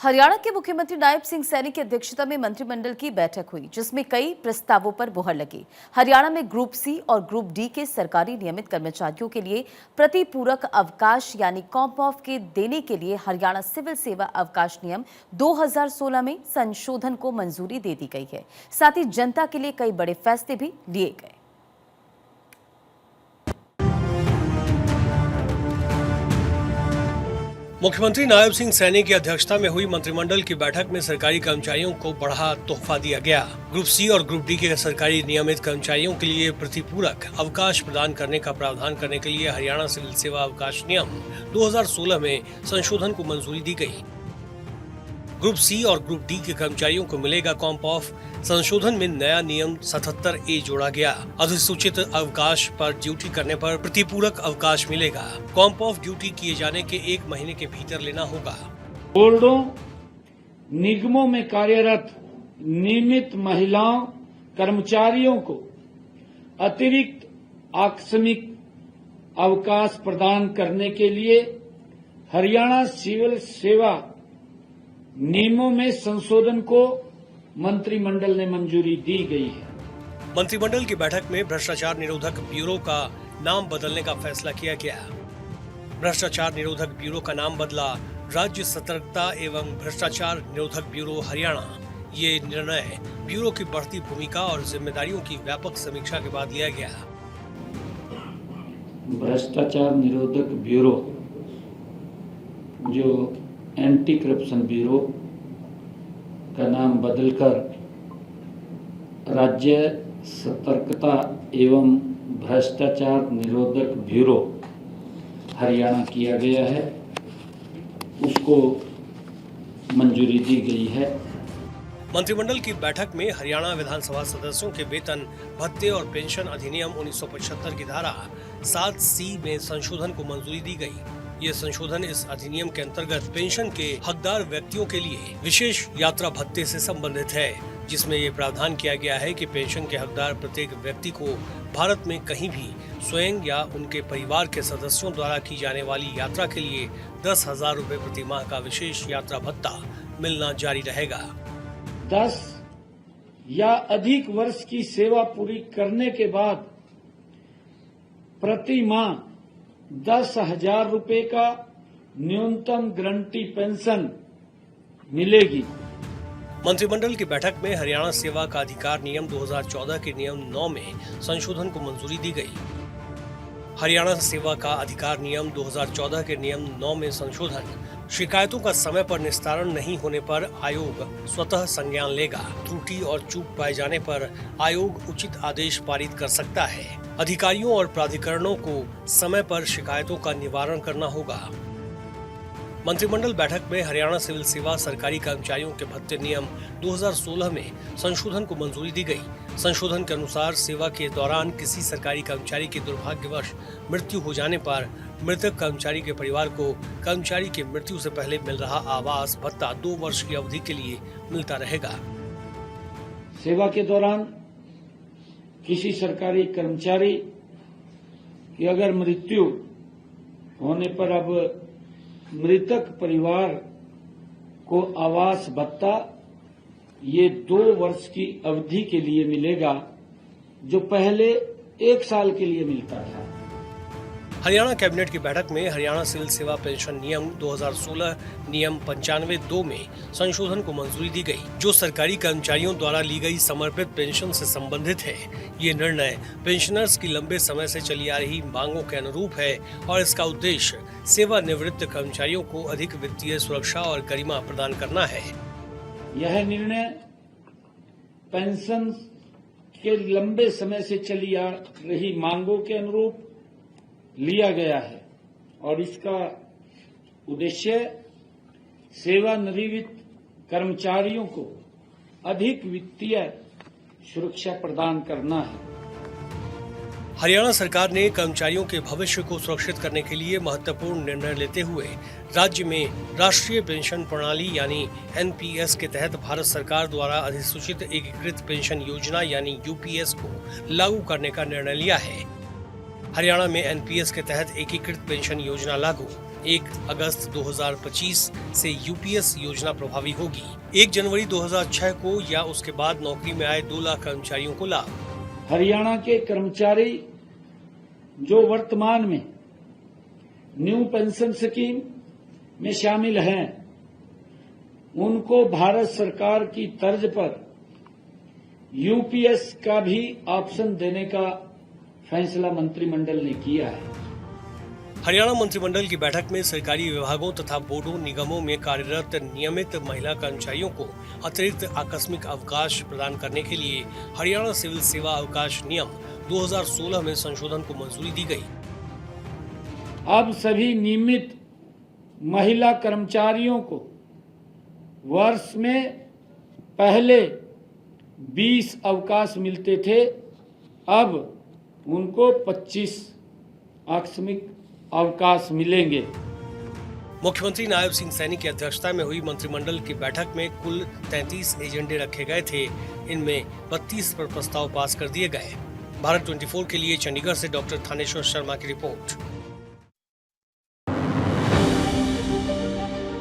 हरियाणा के मुख्यमंत्री नायब सिंह सैनी की अध्यक्षता में मंत्रिमंडल की बैठक हुई, जिसमें कई प्रस्तावों पर मुहर लगी। हरियाणा में ग्रुप सी और ग्रुप डी के सरकारी नियमित कर्मचारियों के लिए प्रतिपूरक अवकाश यानी कॉम्प ऑफ के देने के लिए हरियाणा सिविल सेवा अवकाश नियम 2016 में संशोधन को मंजूरी दे दी गई है। साथ ही जनता के लिए कई बड़े फैसले भी लिए गए। मुख्यमंत्री नायब सिंह सैनी की अध्यक्षता में हुई मंत्रिमंडल की बैठक में सरकारी कर्मचारियों को बड़ा तोहफा दिया गया। ग्रुप सी और ग्रुप डी के सरकारी नियमित कर्मचारियों के लिए प्रतिपूरक अवकाश प्रदान करने का प्रावधान करने के लिए हरियाणा सिविल सेवा अवकाश नियम 2016 में संशोधन को मंजूरी दी गई। ग्रुप सी और ग्रुप डी के कर्मचारियों को मिलेगा कॉम्प ऑफ। संशोधन में नया नियम 77A जोड़ा गया। अधिसूचित अवकाश पर ड्यूटी करने पर प्रतिपूरक अवकाश मिलेगा। कॉम्प ऑफ ड्यूटी किए जाने के 1 महीने के भीतर लेना होगा। बोर्डों, निगमों में कार्यरत नियमित महिलाओं कर्मचारियों को अतिरिक्त आकस्मिक अवकाश प्रदान करने के लिए हरियाणा सिविल सेवा नियमों में संशोधन को मंत्रिमंडल ने मंजूरी दी गई है। मंत्रिमंडल की बैठक में भ्रष्टाचार निरोधक ब्यूरो का नाम बदलने का फैसला किया गया। भ्रष्टाचार निरोधक ब्यूरो का नाम बदला राज्य सतर्कता एवं भ्रष्टाचार निरोधक ब्यूरो हरियाणा। ये निर्णय ब्यूरो की बढ़ती भूमिका और जिम्मेदारियों की व्यापक समीक्षा के बाद लिया गया। भ्रष्टाचार निरोधक ब्यूरो जो एंटी करप्शन ब्यूरो का नाम बदलकर राज्य सतर्कता एवं भ्रष्टाचार निरोधक ब्यूरो हरियाणा किया गया है, उसको मंजूरी दी गई है। मंत्रिमंडल की बैठक में हरियाणा विधानसभा सदस्यों के वेतन भत्ते और पेंशन अधिनियम 1975 की धारा 7C में संशोधन को मंजूरी दी गई। ये संशोधन इस अधिनियम के अंतर्गत पेंशन के हकदार व्यक्तियों के लिए विशेष यात्रा भत्ते से संबंधित है, जिसमें ये प्रावधान किया गया है कि पेंशन के हकदार प्रत्येक व्यक्ति को भारत में कहीं भी स्वयं या उनके परिवार के सदस्यों द्वारा की जाने वाली यात्रा के लिए 10,000 रुपए प्रति माह का विशेष यात्रा भत्ता मिलना जारी रहेगा। 10 या अधिक वर्ष की सेवा पूरी करने के बाद प्रति माह 10,000 रुपए का न्यूनतम गारंटी पेंशन मिलेगी। मंत्रिमंडल की बैठक में हरियाणा सेवा का अधिकार नियम 2014 के नियम 9 में संशोधन को मंजूरी दी गई। हरियाणा सेवा का अधिकार नियम 2014 के नियम 9 में संशोधन शिकायतों का समय पर निस्तारण नहीं होने पर आयोग स्वतः संज्ञान लेगा। त्रुटि और चूक पाए जाने पर आयोग उचित आदेश पारित कर सकता है। अधिकारियों और प्राधिकरणों को समय पर शिकायतों का निवारण करना होगा। मंत्रिमंडल बैठक में हरियाणा सिविल सेवा सरकारी कर्मचारियों के भत्ते नियम 2016 में संशोधन को मंजूरी दी गई। संशोधन के अनुसार सेवा के दौरान किसी सरकारी कर्मचारी की दुर्भाग्यवश मृत्यु हो जाने पर मृतक कर्मचारी के परिवार को कर्मचारी की मृत्यु से पहले मिल रहा आवास भत्ता 2 वर्ष की अवधि के लिए मिलता रहेगा। सेवा के दौरान किसी सरकारी कर्मचारी की अगर मृत्यु होने पर अब मृतक परिवार को आवास भत्ता ये 2 वर्ष की अवधि के लिए मिलेगा, जो पहले 1 साल के लिए मिलता था। हरियाणा कैबिनेट की बैठक में हरियाणा सिविल सेवा पेंशन नियम 2016 नियम 95(2) में संशोधन को मंजूरी दी गई, जो सरकारी कर्मचारियों द्वारा ली गई समर्पित पेंशन से संबंधित है। ये निर्णय पेंशनर्स की लंबे समय से चली आ रही मांगों के अनुरूप है और इसका उद्देश्य सेवानिवृत्त कर्मचारियों को अधिक वित्तीय सुरक्षा और गरिमा प्रदान करना है। यह निर्णय पेंशन के लंबे समय से चली आ रही मांगों के अनुरूप लिया गया है और इसका उद्देश्य सेवानिवृत्त कर्मचारियों को अधिक वित्तीय सुरक्षा प्रदान करना है। हरियाणा सरकार ने कर्मचारियों के भविष्य को सुरक्षित करने के लिए महत्वपूर्ण निर्णय लेते हुए राज्य में राष्ट्रीय पेंशन प्रणाली यानी NPS के तहत भारत सरकार द्वारा अधिसूचित एकीकृत पेंशन योजना यानी UPS को लागू करने का निर्णय लिया है। हरियाणा में NPS के तहत एकीकृत पेंशन योजना लागू। 1 अगस्त 2025 से यूपीएस योजना प्रभावी होगी। 1 जनवरी 2006 को या उसके बाद नौकरी में आए 2 लाख कर्मचारियों को लाभ। हरियाणा के कर्मचारी जो वर्तमान में न्यू पेंशन स्कीम में शामिल हैं, उनको भारत सरकार की तर्ज पर यूपीएस का भी ऑप्शन देने का फैसला मंत्रिमंडल ने किया है। हरियाणा मंत्रिमंडल की बैठक में सरकारी विभागों तथा बोर्डों निगमों में कार्यरत नियमित महिला कर्मचारियों को अतिरिक्त आकस्मिक अवकाश प्रदान करने के लिए हरियाणा सिविल सेवा अवकाश नियम 2016 में संशोधन को मंजूरी दी गई। अब सभी नियमित महिला कर्मचारियों को वर्ष में पहले 20 अवकाश मिलते थे, अब उनको 25 आकस्मिक अवकाश मिलेंगे। मुख्यमंत्री नायब सिंह सैनी की अध्यक्षता में हुई मंत्रिमंडल की बैठक में कुल 33 एजेंडे रखे गए थे। इनमें 32 पर प्रस्ताव पास कर दिए गए। भारत 24 के लिए चंडीगढ़ से डॉक्टर थानेश्वर शर्मा की रिपोर्ट।